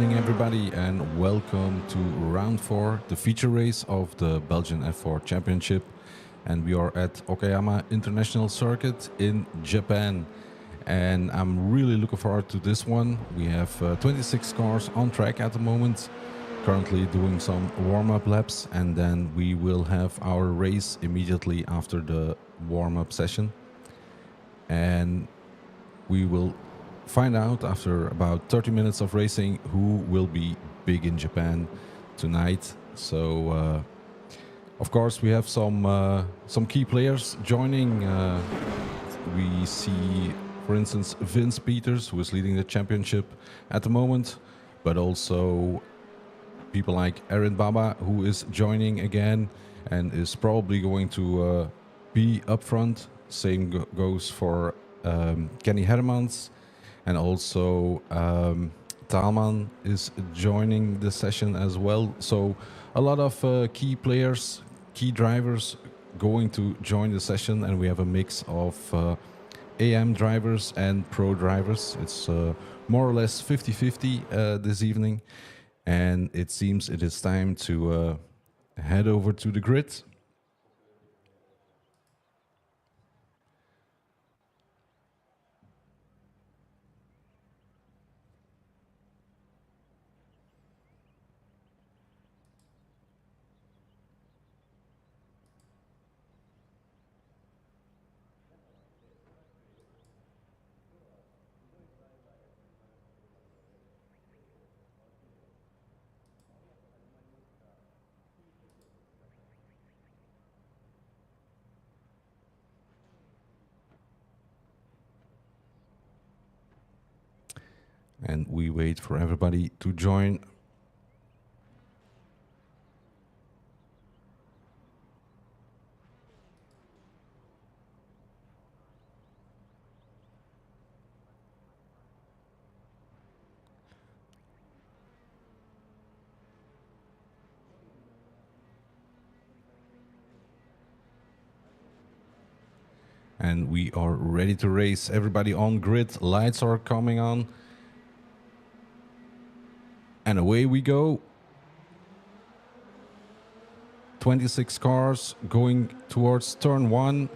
evening, everybody, and welcome to round 4, the feature race of the Belgian F4 Championship. And we are at Okayama International Circuit in Japan. And I'm really looking forward to this one. We have 26 cars on track at the moment, currently doing some warm-up laps, and then we will have our race immediately after the warm-up session. And we will find out after about 30 minutes of racing who will be big in Japan tonight. So of course we have some key players joining. We see, for instance, Vince Peters, who is leading the championship at the moment, but also people like Aaron Baba, who is joining again and is probably going to be up front. Same goes for Kenny Hermans. And also Talman is joining the session as well. So a lot of key players, key drivers going to join the session. And we have a mix of AM drivers and pro drivers. It's more or less 50-50 this evening. And it seems it is time to head over to the grid. And we wait for everybody to join. And we are ready to race. Everybody on grid, lights are coming on. And away we go. 26 cars going towards turn 1.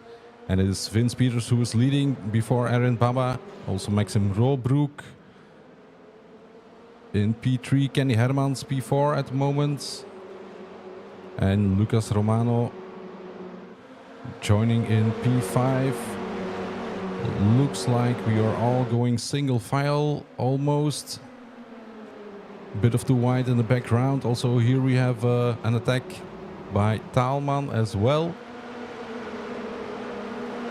And it is Vince Peters who is leading before Aaron Baba. Also Maxim Robroek. In P3, Kenny Hermans P4 at the moment. And Lucas Romano joining in P5. Looks like we are all going single file almost. Bit of too wide in the background. Also here we have an attack by Talman as well.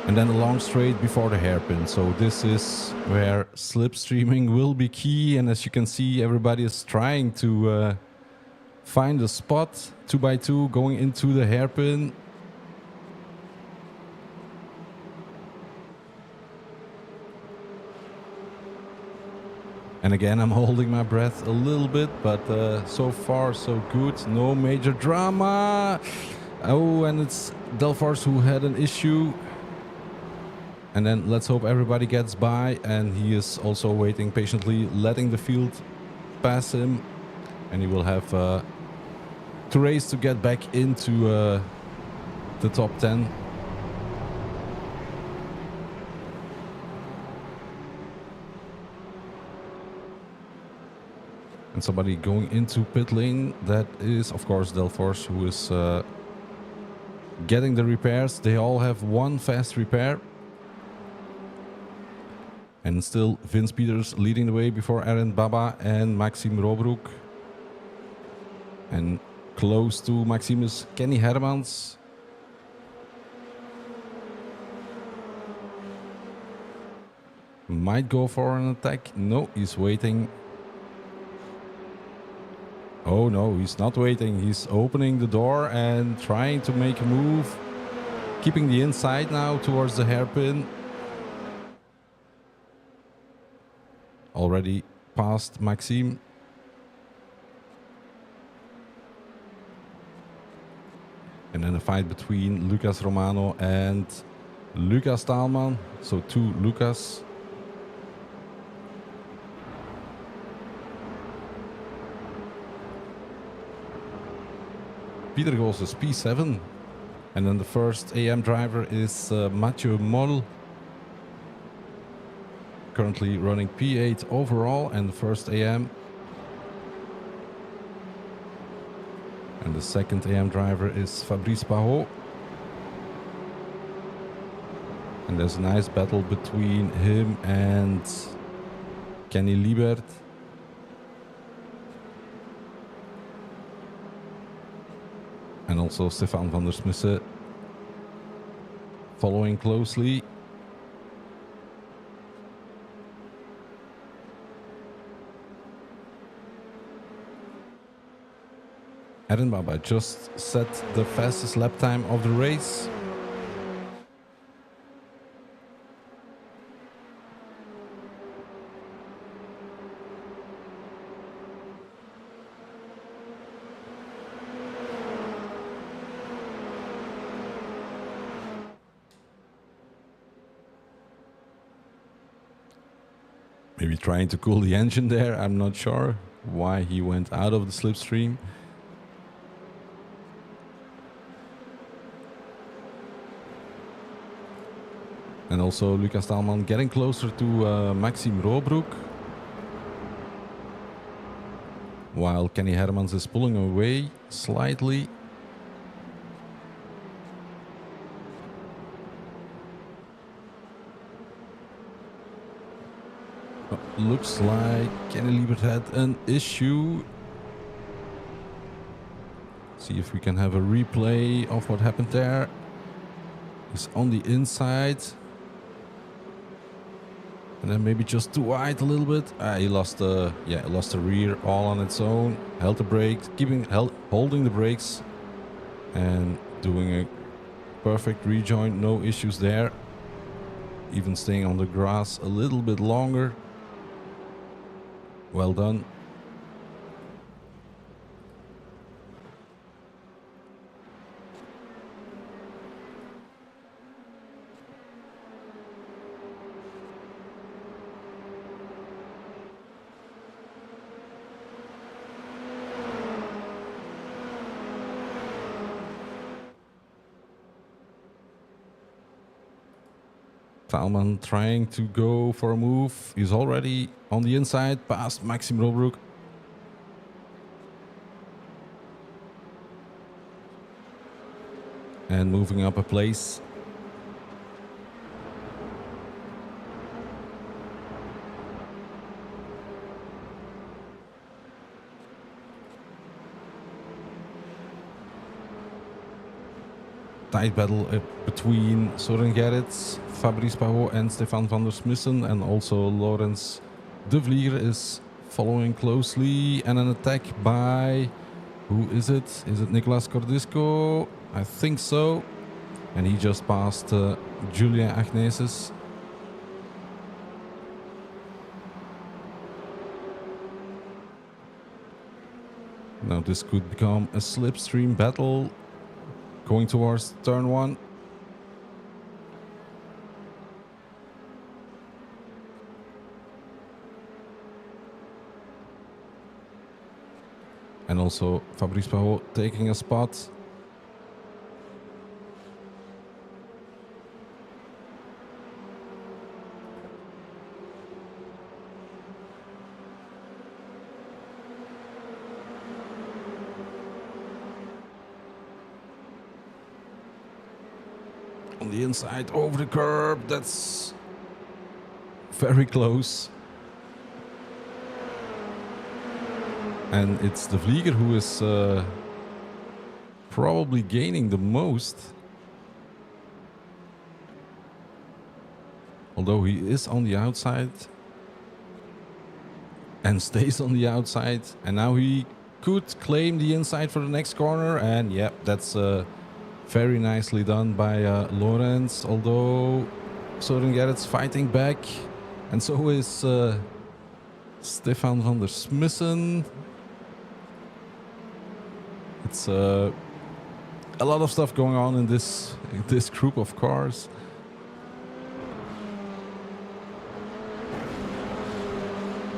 And then a long straight before the hairpin. So this is where slipstreaming will be key. And as you can see, everybody is trying to find a spot 2x2 going into the hairpin. And again, I'm holding my breath a little bit, but so far so good. No major drama. Oh, and it's Delfors who had an issue. And then let's hope everybody gets by. And he is also waiting patiently, letting the field pass him. And he will have to race to get back into the top 10. And somebody going into pit lane, that is of course Delfors, who is getting the repairs. They all have one fast repair. And still Vince Peters leading the way before Aaron Baba and Maxim Robroek. And close to Maxim is Kenny Hermans. Might go for an attack. No, he's waiting. Oh no, he's not waiting. He's opening the door and trying to make a move. Keeping the inside now towards the hairpin. Already past Maxime. And then a fight between Lucas Romano and Lucas Talman. So two Lucas. Peter Goes is P7. And then the first AM driver is Mathieu Moll. Currently running P8 overall and the first AM. And the second AM driver is Fabrice Pahot. And there's a nice battle between him and Kenny Liebert. And also Stefan van der Smissen following closely. Aaron Baba just set the fastest lap time of the race. Maybe trying to cool the engine there. I'm not sure why he went out of the slipstream. And also Lucas Taalman getting closer to Maxime Robroek. While Kenny Hermans is pulling away slightly. Looks like Kenny Liebert had an issue. See if we can have a replay of what happened there. He's on the inside. And then maybe just too wide a little bit. He lost the rear all on its own. Held the brakes, holding the brakes, and doing a perfect rejoin. No issues there. Even staying on the grass a little bit longer. Well done. Taalman trying to go for a move. He's already on the inside, past Maxime Robroek. And moving up a place. Tight battle between Søren Gerrits, Fabrice Pahot and Stefan van der Smissen, and also Laurens de Vlieger is following closely, and an attack by, who is it? Is it Nicolas Cordisco? I think so. And he just passed Julien Agneses. Now this could become a slipstream battle. Going towards turn one. And also Fabrice Pahot taking a spot. On the inside, over the curb. That's very close. And it's de Vlieger who is probably gaining the most. Although he is on the outside. And stays on the outside. And now he could claim the inside for the next corner. And yeah, that's very nicely done by Laurens. Although Søren Gerrits fighting back. And so is Stefan van der Smissen. It's a lot of stuff going on in this group of cars.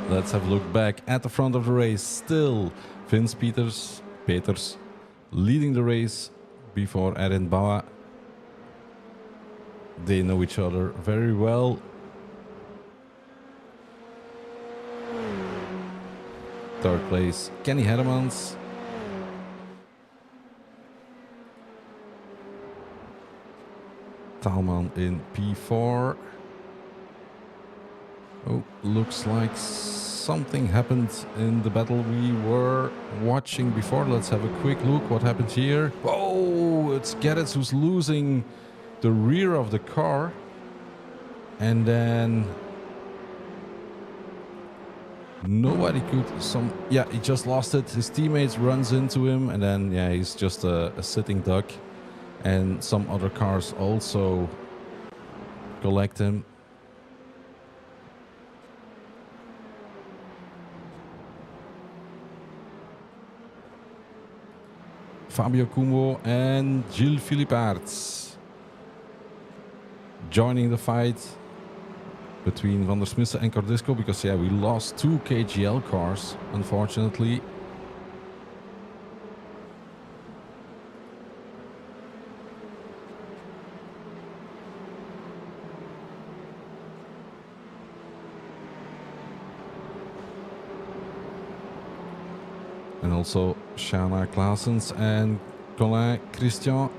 Let's have a look back at the front of the race. Still, Vince Peters, leading the race before Erin Bauer. They know each other very well. Third place, Kenny Hermans. Talman in P4. Oh, looks like something happened in the battle we were watching before. Let's have a quick look what happened here. Oh, it's Gerrits who's losing the rear of the car. And then nobody could yeah, he just lost it. His teammates runs into him, and then yeah, he's just a sitting duck. And some other cars also collect him. Fabio Cumbo and Gilles Philippaerts joining the fight between Van der Smissen and Cordisco, because yeah, we lost 2 KGL cars, unfortunately. And also Shana Claessens and Colin Christian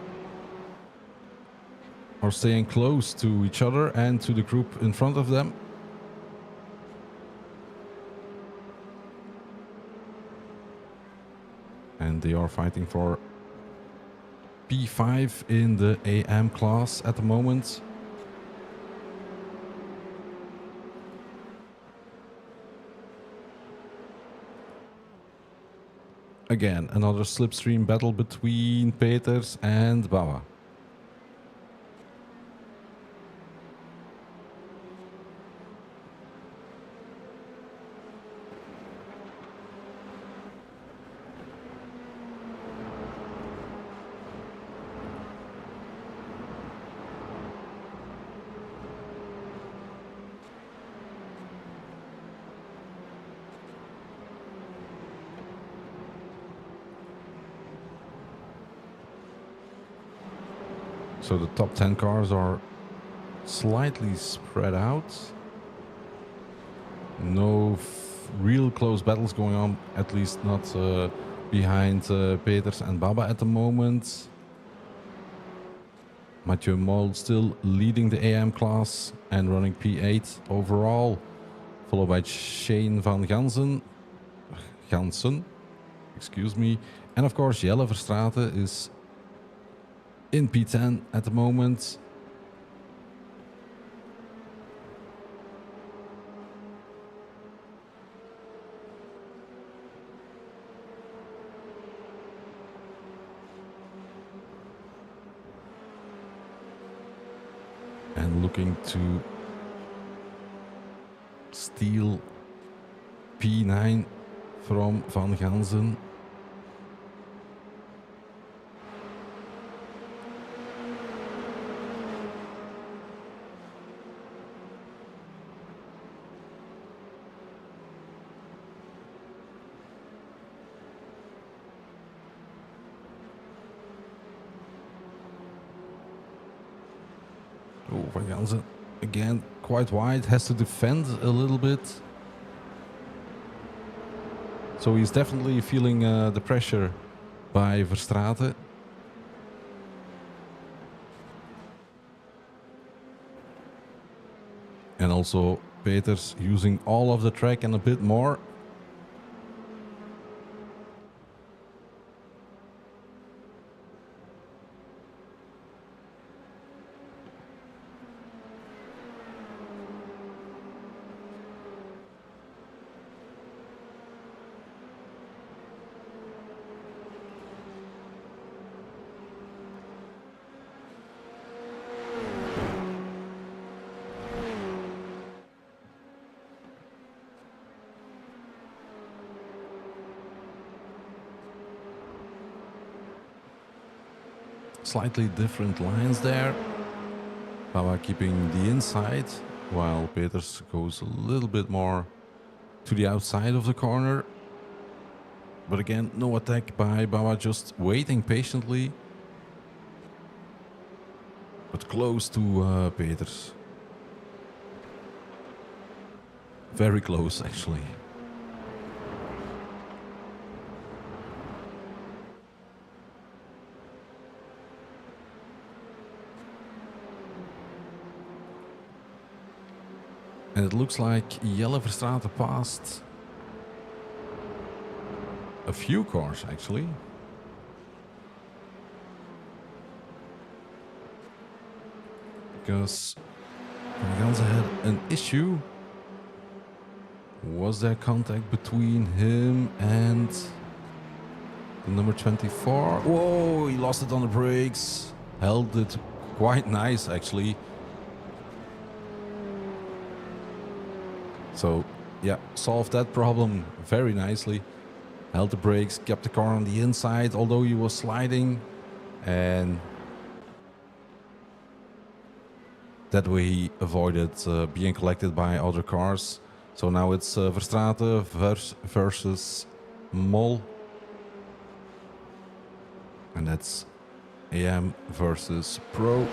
are staying close to each other and to the group in front of them. And they are fighting for P5 in the AM class at the moment. Again, another slipstream battle between Peters and Bauer. So the top 10 cars are slightly spread out. No real close battles going on, at least not behind Peters and Baba at the moment. Mathieu Moll still leading the AM class and running P8 overall, followed by Shane van Gansen, excuse me. And of course Jelle Verstraeten is in P10 at the moment. And looking to steal P9 from Van Gansen. Oh, Van Gansen again quite wide, has to defend a little bit. So he's definitely feeling the pressure by Verstraeten. And also Peters using all of the track and a bit more. Slightly different lines there. Baba keeping the inside, while Peters goes a little bit more to the outside of the corner. But again, no attack by Baba, just waiting patiently. But close to Peters. Very close, actually. And it looks like Jelle Verstraeten passed a few cars, actually. Because Ganze had an issue. Was there contact between him and the number 24? Whoa, he lost it on the brakes. Held it quite nice, actually. So, yeah, solved that problem very nicely. Held the brakes, kept the car on the inside, although he was sliding. And that way he avoided being collected by other cars. So now it's Verstraeten versus Mol. And that's AM versus Pro.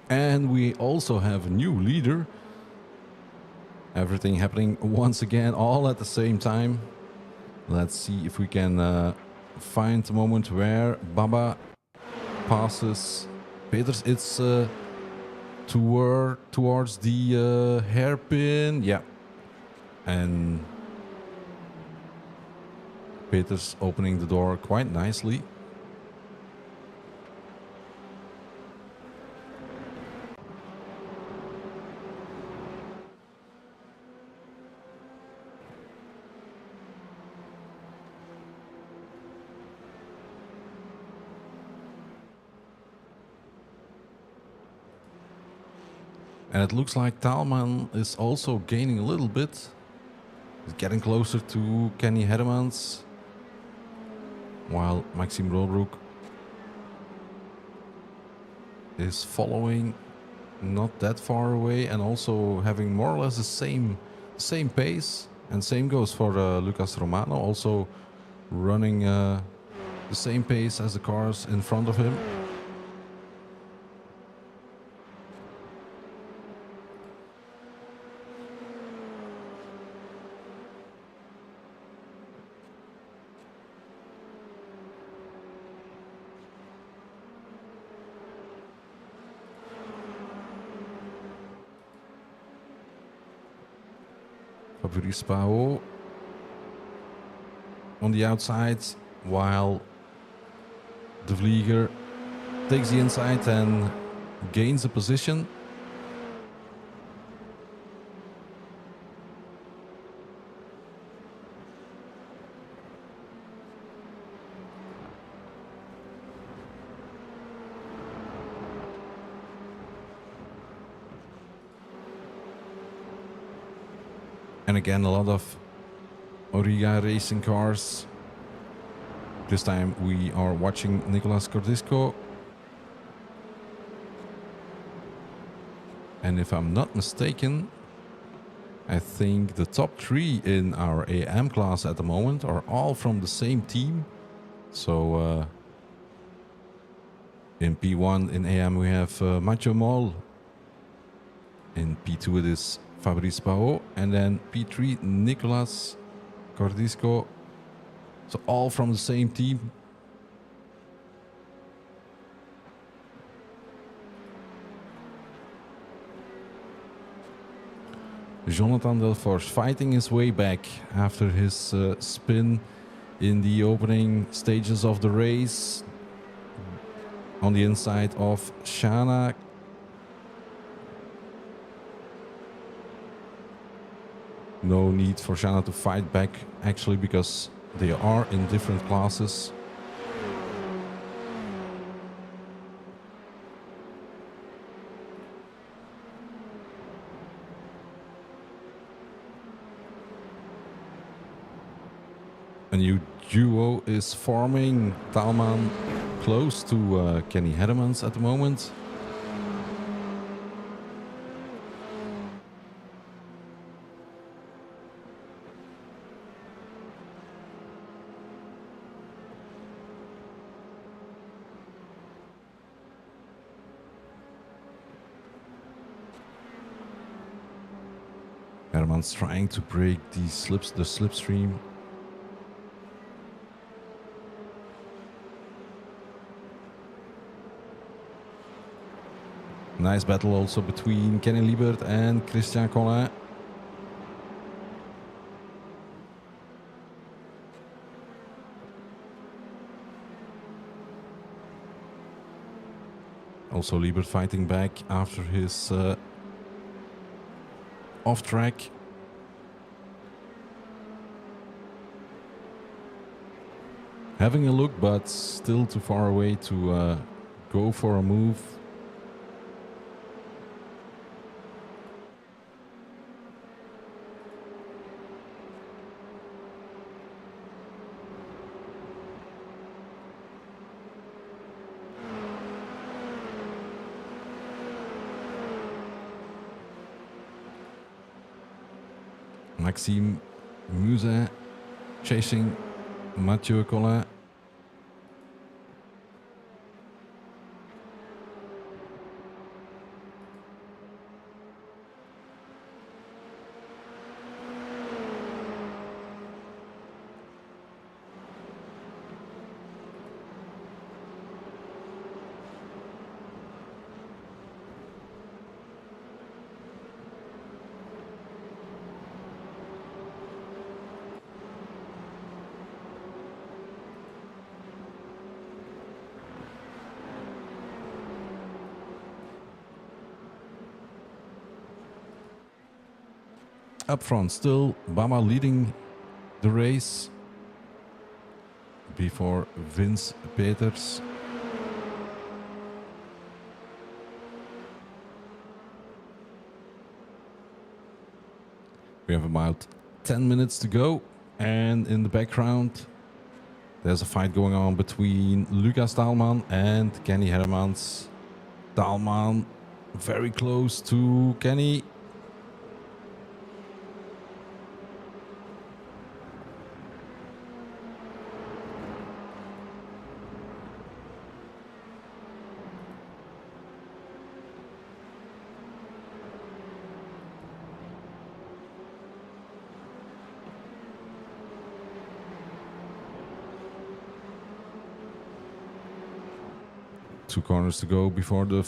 And we also have a new leader. Everything happening once again, all at the same time. Let's see if we can find the moment where Baba passes Peters. It's towards the hairpin. Yeah. And Peters opening the door quite nicely. And it looks like Thalman is also gaining a little bit. He's getting closer to Kenny Hermans. While Maxime Roelbroek is following not that far away and also having more or less the same pace. And same goes for Lucas Romano, also running the same pace as the cars in front of him. Fabrice Pao on the outside, while De Vlieger takes the inside and gains a position. And again, a lot of Origa racing cars. This time we are watching Nicolas Cordisco. And if I'm not mistaken, I think the top three in our AM class at the moment are all from the same team. So in P1 in AM we have Mathieu Mol. In P2 it is Fabrice Pao, and then P3 Nicolas Cordisco. So all from the same team. Jonathan Delforge fighting his way back after his spin in the opening stages of the race on the inside of Shana. No need for Shana to fight back, actually, because they are in different classes. A new duo is forming. Thalman close to Kenny Hermans at the moment. Herman's trying to break the slipstream. Nice battle also between Kenny Liebert and Christian Collin. Also Liebert fighting back after his off track. Having a look, but still too far away to go for a move. Maxime Musin chasing Mathieu Collin. Up front, still Bama leading the race before Vince Peters. We have about 10 minutes to go, and in the background there's a fight going on between Lucas Dahlmann and Kenny Hermans. Dahlmann very close to Kenny. Two corners to go before the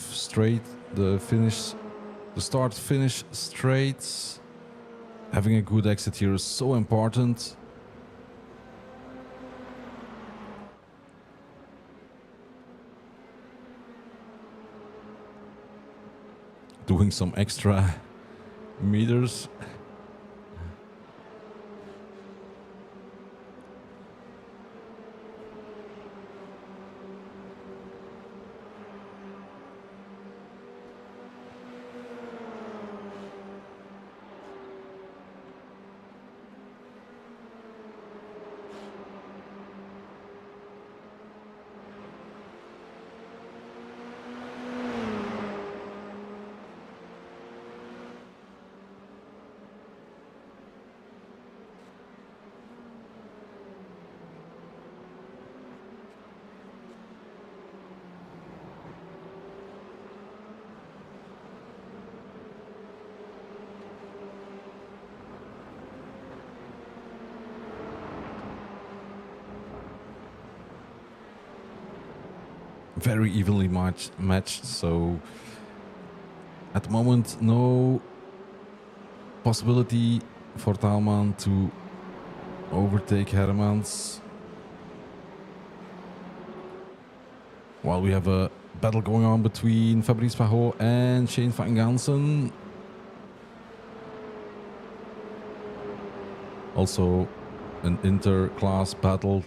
start-finish straights. Having a good exit here is so important. Doing some extra meters. Very evenly matched, so at the moment no possibility for Dahlmann to overtake Hermans. While we have a battle going on between Fabrice Pajot and Shane van Gansen. Also an inter-class battle.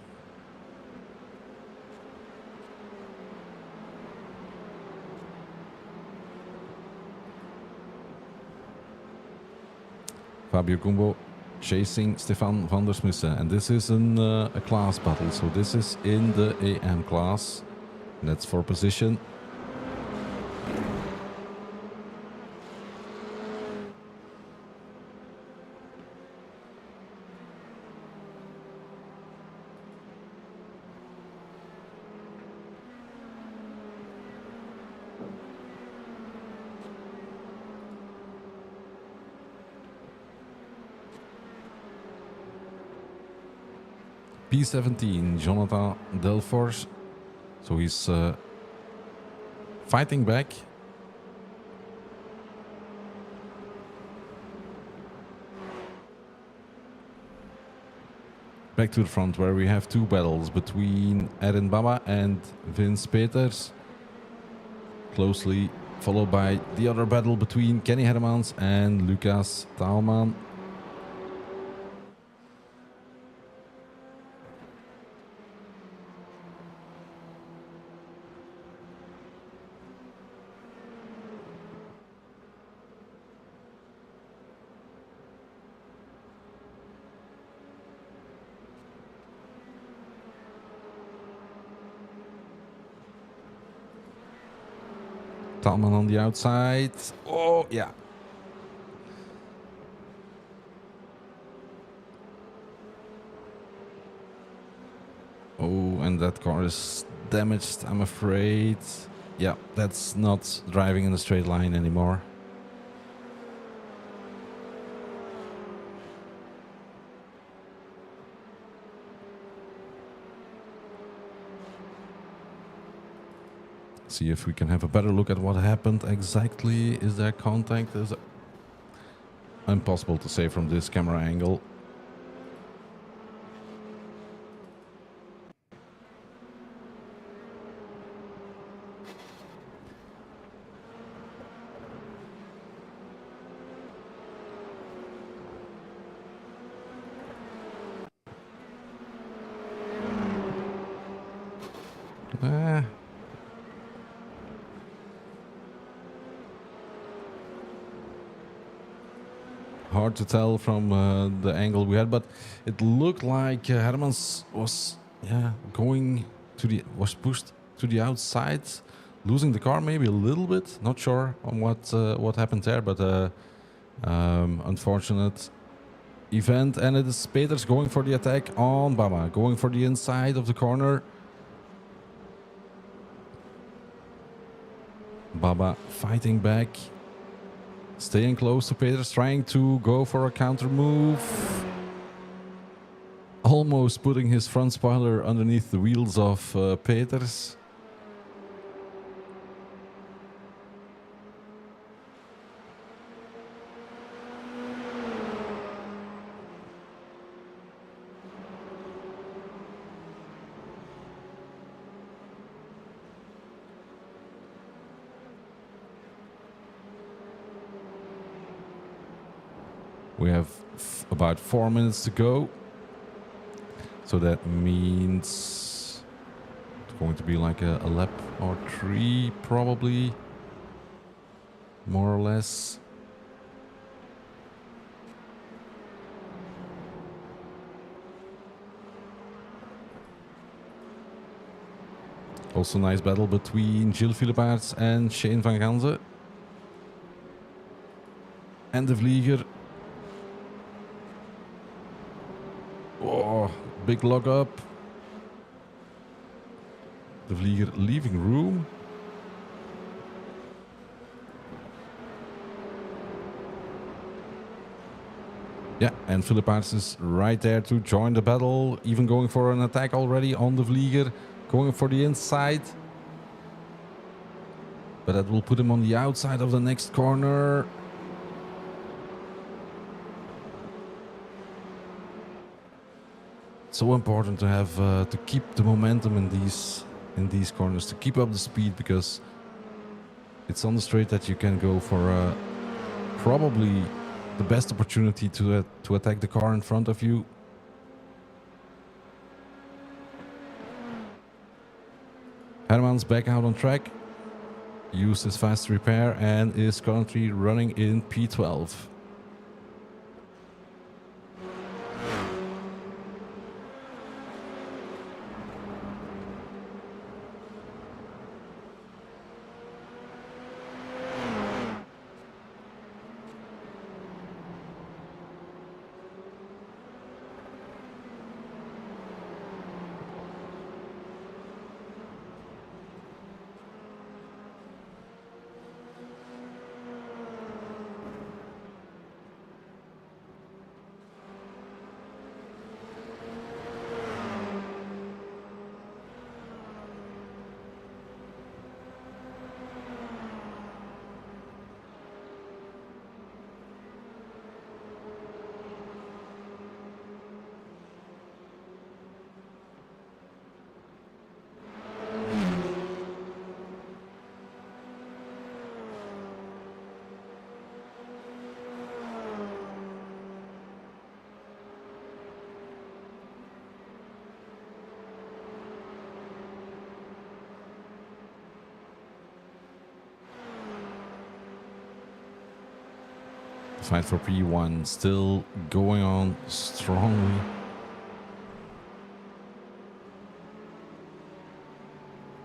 Fabio Gumbo chasing Stefan van der Smussen, and this is a class battle, so this is in the AM class, and that's for position. P17, Jonathan Delforce. So he's fighting back. Back to the front, where we have two battles between Erin Baba and Vince Peters. Closely followed by the other battle between Kenny Hermans and Lucas Taalman. Taalman on the outside. Oh, yeah. Oh, and that car is damaged, I'm afraid. Yeah, that's not driving in a straight line anymore. See if we can have a better look at what happened exactly. Is there contact? Is it impossible to say from this camera angle. Hard to tell from the angle we had, but it looked like Hermans was going to the pushed to the outside, losing the car maybe a little bit. Not sure on what happened there, but unfortunate event. And it is Peters going for the attack on Baba, going for the inside of the corner. Baba fighting back. Staying close to Peters, trying to go for a counter move. Almost putting his front spoiler underneath the wheels of Peters. We have about 4 minutes to go. So that means it's going to be like a lap or 3 probably. More or less. Also nice battle between Gilles Philippaerts and Shane van Ganzen. And de Vlieger. Oh, big lock up. De Vlieger leaving room. Yeah, and Philippaerts is right there to join the battle. Even going for an attack already on de Vlieger. Going for the inside. But that will put him on the outside of the next corner. So important to have to keep the momentum in these corners, to keep up the speed, because it's on the straight that you can go for probably the best opportunity to attack the car in front of you. Hermans back out on track, used his fast repair and is currently running in P12. fight for P1 still going on strongly.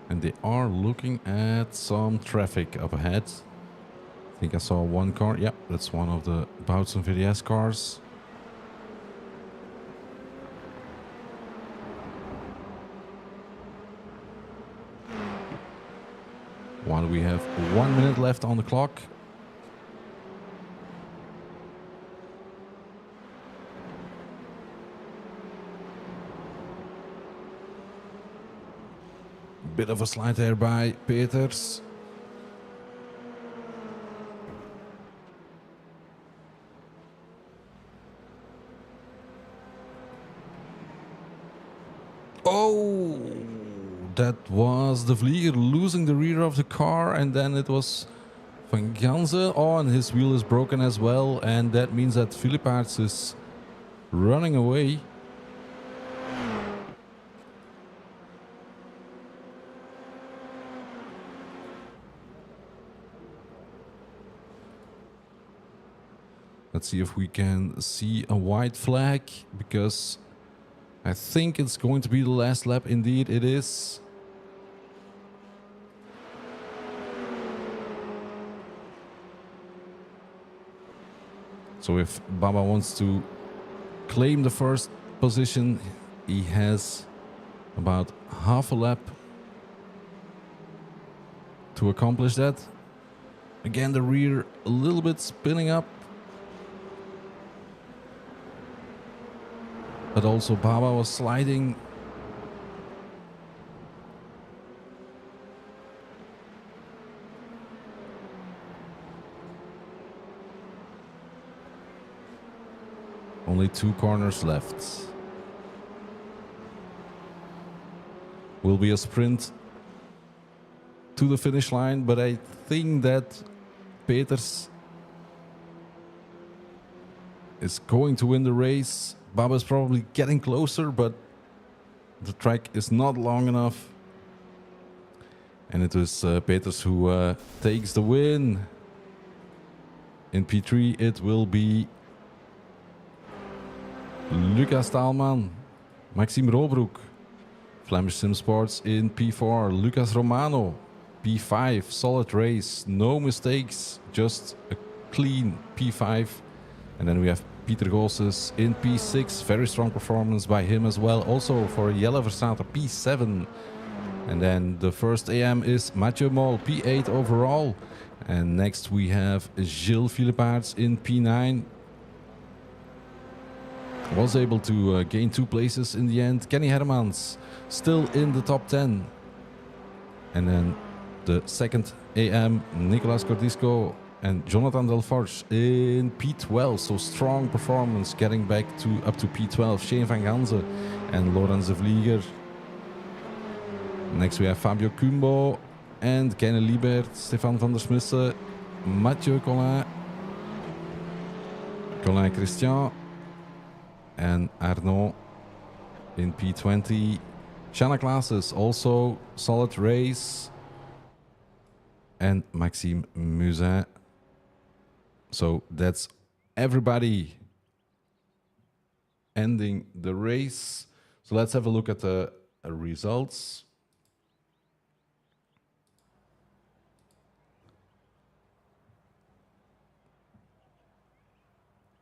And they are looking at some traffic up ahead. I think I saw one car. Yep, that's one of the Bouts and VDS cars. While we have 1 minute left on the clock. Bit of a slide there by Peters. Oh, that was the Vlieger losing the rear of the car, and then it was Van Ganze. Oh, and his wheel is broken as well, and that means that Philippaerts is running away. Let's see if we can see a white flag, because I think it's going to be the last lap. Indeed, it is. So if Baba wants to claim the first position, he has about half a lap to accomplish that. Again, the rear a little bit spinning up. But also Baba was sliding. Only 2 corners left. Will be a sprint to the finish line, but I think that Peters is going to win the race. Baba's probably getting closer, but the track is not long enough. And it was Peters who takes the win. In P3 it will be Lucas Taalman, Maxime Robroek. Flemish Sim Sports in P4, Lucas Romano. P5, solid race, no mistakes, just a clean P5. And then we have Pieter Goossens in P6, very strong performance by him as well. Also for Jelle Verstraete, P7. And then the first AM is Mathieu Mol, P8 overall. And next we have Gilles Philippaerts in P9. Was able to gain 2 places in the end. Kenny Hermans still in the top 10. And then the second AM, Nicolas Cordisco and Jonathan Delforge in P12. So strong performance, getting back to up to P12. Shane van Ganze and Lorenz de Vlieger. Next we have Fabio Cumbo and Kenny Liebert, Stefan van der Smissen, Mathieu Collin, Colin Christian and Arnaud in P20. Shanna Classes also solid race. And Maxime Musin. So that's everybody ending the race. So let's have a look at the results.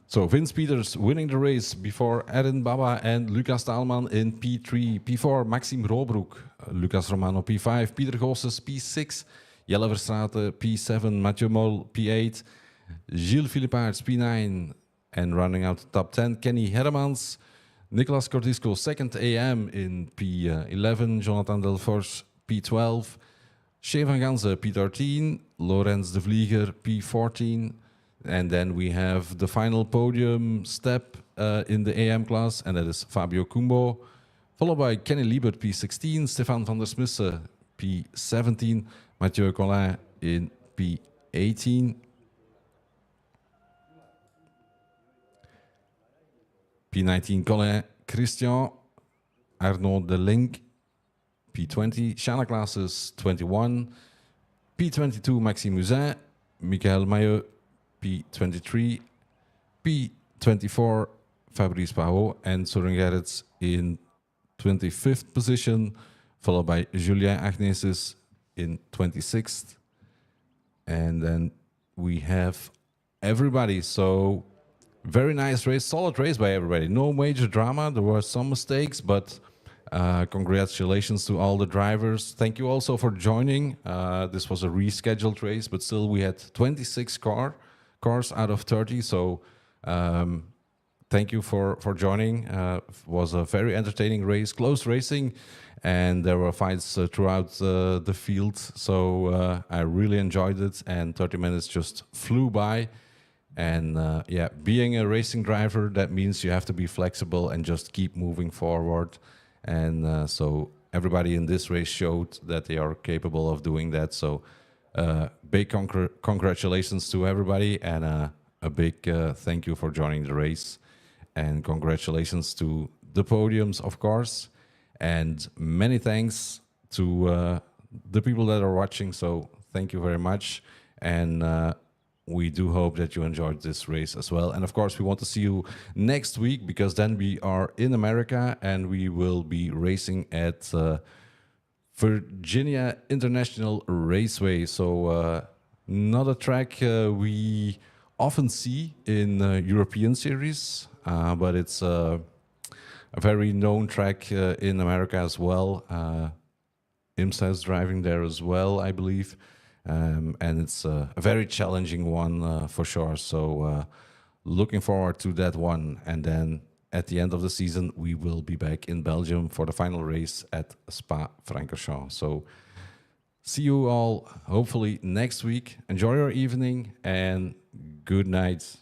So Vince Peters winning the race before Erin Baba and Lucas Taalman in P3. P4 Maxime Robroek, Lucas Romano P5, Pieter Goossens P6, Jelle Verstraete P7, Mathieu Mol P8, Gilles Philippaerts P9, and running out the top 10, Kenny Hermans, Nicolas Cordisco second AM in P11, Jonathan Delforge P12, Shane van Ganze P13, Lorenz de Vlieger P14, and then we have the final podium step in the AM class, and that is Fabio Cumbo, followed by Kenny Liebert P16, Stefan van der Smissen P17, Mathieu Collin in P18. P19 Colin Christian, Arnaud de Link, P20, Shanna Classes 21, P22 Maxime Musin, Michael Maillot, P23, P24, Fabrice Pahot, and Søren Gerrits in 25th position, followed by Julien Agnesis in 26th. And then we have everybody. So very nice race, solid race by everybody. No major drama. There were some mistakes, but congratulations to all the drivers. Thank you also for joining. This was a rescheduled race, but still we had 26 cars out of 30. So thank you for joining. It was a very entertaining race, close racing, and there were fights throughout the field. So I really enjoyed it, and 30 minutes just flew by. And yeah, being a racing driver, that means you have to be flexible and just keep moving forward. And so everybody in this race showed that they are capable of doing that. So big congratulations to everybody, and a big thank you for joining the race. And congratulations to the podiums, of course. And many thanks to the people that are watching. So thank you very much. And we do hope that you enjoyed this race as well. And of course, we want to see you next week, because then we are in America and we will be racing at Virginia International Raceway. So not a track we often see in European series, but it's a very known track in America as well. IMSA's driving there as well, I believe. And it's a very challenging one for sure. So looking forward to that one. And then at the end of the season, we will be back in Belgium for the final race at Spa-Francorchamps. So see you all hopefully next week. Enjoy your evening and good night.